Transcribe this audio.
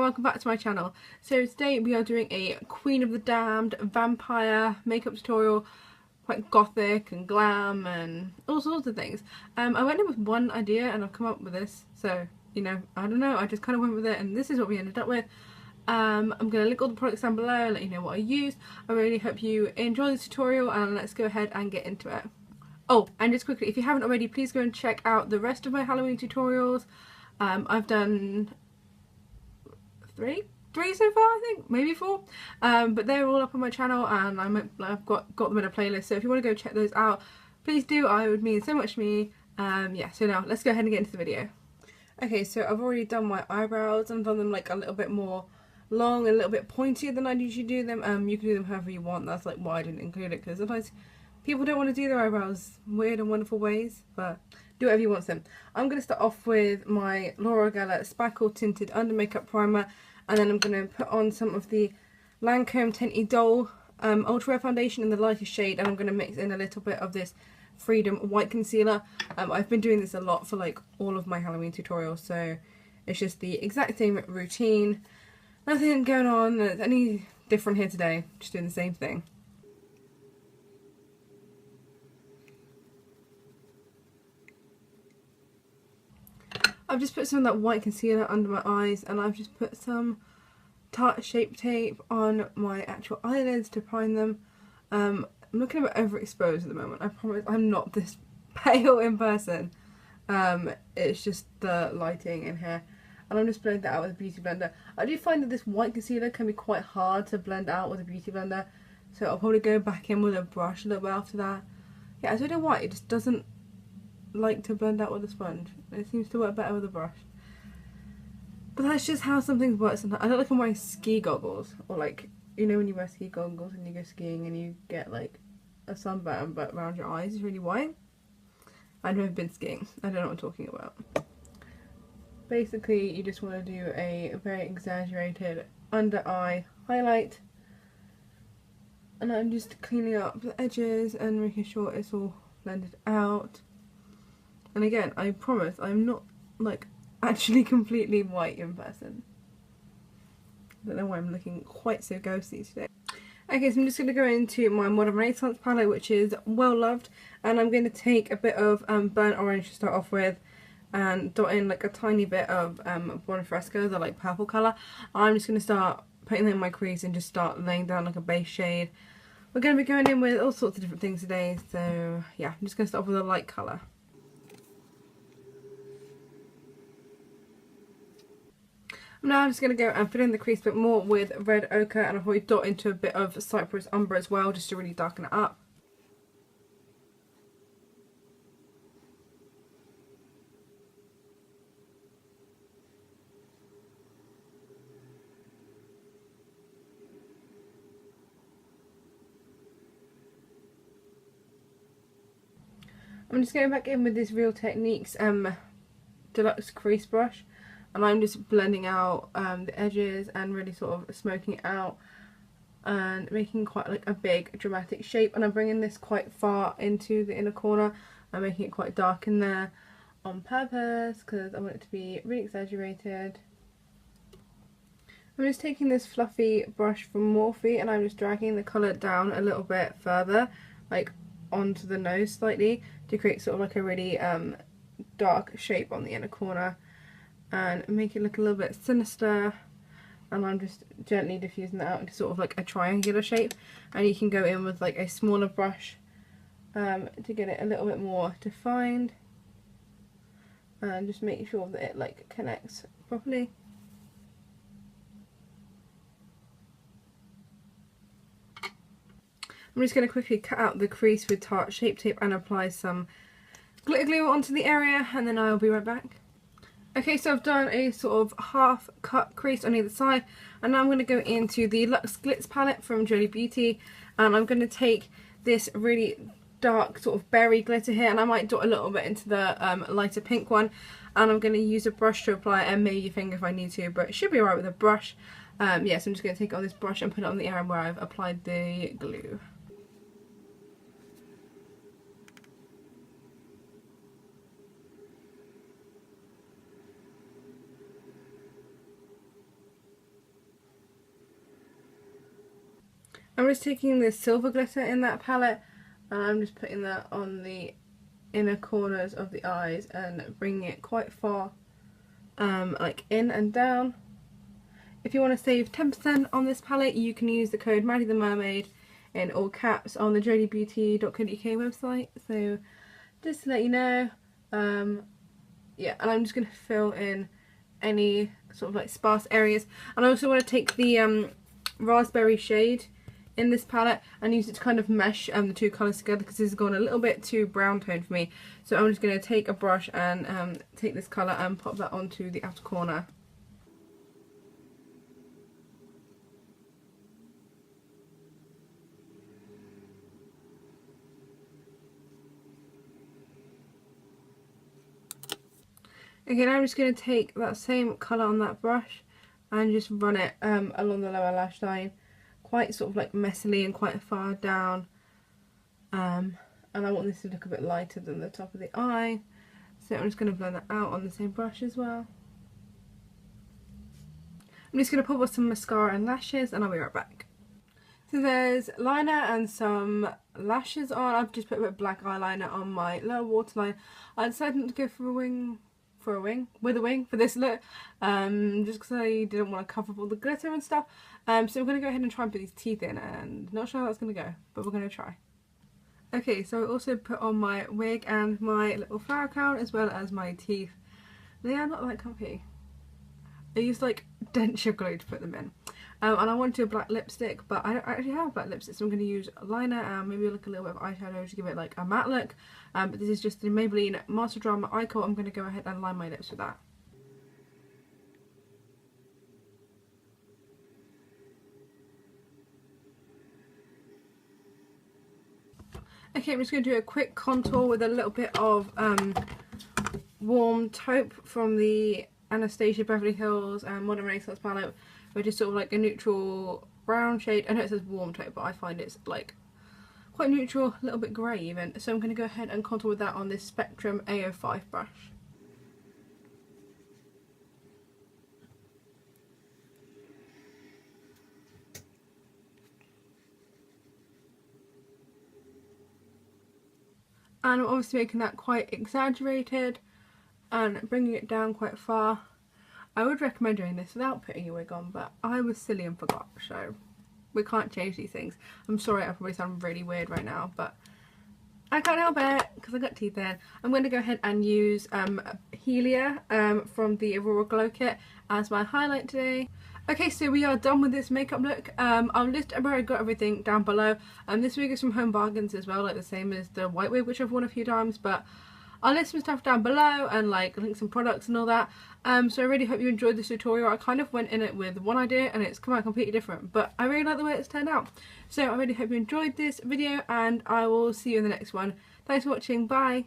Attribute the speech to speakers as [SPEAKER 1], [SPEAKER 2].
[SPEAKER 1] welcome back to my channel. So today we are doing a Queen of the Damned vampire makeup tutorial, quite gothic and glam and all sorts of things. I went in with one idea and I've come up with this, so you know, I don't know, I just kind of went with it and this is what we ended up with. I'm going to link all the products down below, let you know what I used. I really hope you enjoy this tutorial and let's go ahead and get into it. Oh, and just quickly, if you haven't already, please go and check out the rest of my Halloween tutorials. I've done three so far, I think, maybe four, but they're all up on my channel and I've got them in a playlist, so if you want to go check those out, please do. It would mean so much to me. Yeah, so now let's go ahead and get into the video. Okay, so I've already done my eyebrows. I've done them like a little bit more long, a little bit pointier than I'd usually do them. You can do them however you want. That's like why I didn't include it, because sometimes people don't want to do their eyebrows weird and wonderful ways, but do whatever you want them. I'm going to start off with my Laura Spackle Tinted Under Makeup Primer, and then I'm going to put on some of the Lancome Teint Idole Ultra Wear Foundation in the lightest shade, and I'm going to mix in a little bit of this Freedom White Concealer. I've been doing this a lot for like all of my Halloween tutorials, so it's just the exact same routine. Nothing going on that's any different here today, just doing the same thing. I've just put some of that white concealer under my eyes, and I've just put some Tarte Shape Tape on my actual eyelids to prime them. I'm looking a bit overexposed at the moment. I promise I'm not this pale in person. It's just the lighting in here. And I'm just blending that out with a beauty blender. I do find that this white concealer can be quite hard to blend out with a beauty blender, so I'll probably go back in with a brush a little bit after that. Yeah, I don't know why, it just doesn't like to blend out with a sponge. It seems to work better with a brush. But that's just how some things work sometimes. I look like I'm wearing ski goggles, or like, you know when you wear ski goggles and you go skiing and you get like a sunburn but around your eyes is really white. I've never been skiing, I don't know what I'm talking about. Basically you just want to do a very exaggerated under eye highlight, and I'm just cleaning up the edges and making sure it's all blended out. And again, I promise I'm not like actually completely white in person. I don't know why I'm looking quite so ghostly today. Okay, so I'm just going to go into my Modern Renaissance palette, which is well loved, and I'm going to take a bit of burnt orange to start off with and dot in like a tiny bit of Buon Fresco, the like purple colour. I'm just going to start putting that in my crease and just start laying down like a base shade. We're going to be going in with all sorts of different things today, so yeah, I'm just going to start off with a light colour. Now I'm just going to go and fill in the crease a bit more with red ochre, and I'll probably dot into a bit of Cypress Umber as well, just to really darken it up. I'm just going back in with this Real Techniques Deluxe Crease Brush, and I'm just blending out the edges and really sort of smoking it out and making quite like a big dramatic shape. And I'm bringing this quite far into the inner corner. I'm making it quite dark in there on purpose because I want it to be really exaggerated. I'm just taking this fluffy brush from Morphe and I'm just dragging the colour down a little bit further, like onto the nose slightly, to create sort of like a really dark shape on the inner corner and make it look a little bit sinister. And I'm just gently diffusing that out into sort of like a triangular shape, and you can go in with like a smaller brush to get it a little bit more defined and just make sure that it like connects properly. I'm just going to quickly cut out the crease with Tarte Shape Tape and apply some glitter glue onto the area, and then I'll be right back. Okay, so I've done a sort of half cut crease on either side, and now I'm going to go into the Luxe Glitz palette from Jolie Beauty, and I'm going to take this really dark sort of berry glitter here, and I might dot a little bit into the lighter pink one, and I'm going to use a brush to apply it, and maybe your finger if I need to, but it should be alright with a brush. Yeah, so I'm just going to take it on this brush and put it on the area where I've applied the glue. I'm just taking this silver glitter in that palette and I'm just putting that on the inner corners of the eyes and bringing it quite far, like in and down. If you want to save 10% on this palette, you can use the code madithemermaid in all caps on the jodybeauty.co.uk website. So just to let you know, yeah, and I'm just going to fill in any sort of like sparse areas. And I also want to take the raspberry shade in this palette and use it to kind of mesh the two colours together, because this has gone a little bit too brown tone for me. So I'm just going to take a brush and take this colour and pop that onto the outer corner. Okay, now I'm just going to take that same colour on that brush and just run it along the lower lash line, quite sort of like messily and quite far down. And I want this to look a bit lighter than the top of the eye, so I'm just going to blend that out on the same brush as well. I'm just going to pop on some mascara and lashes and I'll be right back. So there's liner and some lashes on. I've just put a bit of black eyeliner on my lower waterline. I decided not to go for a wing for this look, just because I didn't want to cover up all the glitter and stuff. So we're going to go ahead and try and put these teeth in, and not sure how that's going to go, but we're going to try. Okay, so I also put on my wig and my little flower crown as well as my teeth. They are not that comfy. I used like denture glue to put them in. And I want to do a black lipstick, but I don't actually have a black lipstick, so I'm going to use liner and maybe like a little bit of eyeshadow to give it like a matte look. But this is just the Maybelline Master Drama Eye Coat. I'm going to go ahead and line my lips with that. Okay, I'm just going to do a quick contour with a little bit of warm taupe from the Anastasia Beverly Hills Modern Renaissance palette, which is sort of like a neutral brown shade. I know it says warm taupe, but I find it's like quite neutral, a little bit grey even. So I'm going to go ahead and contour with that on this Spectrum A05 brush. And I'm obviously making that quite exaggerated and bringing it down quite far. I would recommend doing this without putting your wig on, but I was silly and forgot, so we can't change these things. I'm sorry, I probably sound really weird right now, but I can't help it because I got teeth in. I'm going to go ahead and use Helia from the Aurora Glow Kit as my highlight today. Okay, so we are done with this makeup look. I'll list where I got everything down below. This wig is from Home Bargains as well, like the same as the white wig, which I've worn a few times, but I'll list some stuff down below and like link some products and all that. So I really hope you enjoyed this tutorial. I kind of went in it with one idea and it's come out completely different, but I really like the way it's turned out. So I really hope you enjoyed this video and I will see you in the next one. Thanks for watching, bye!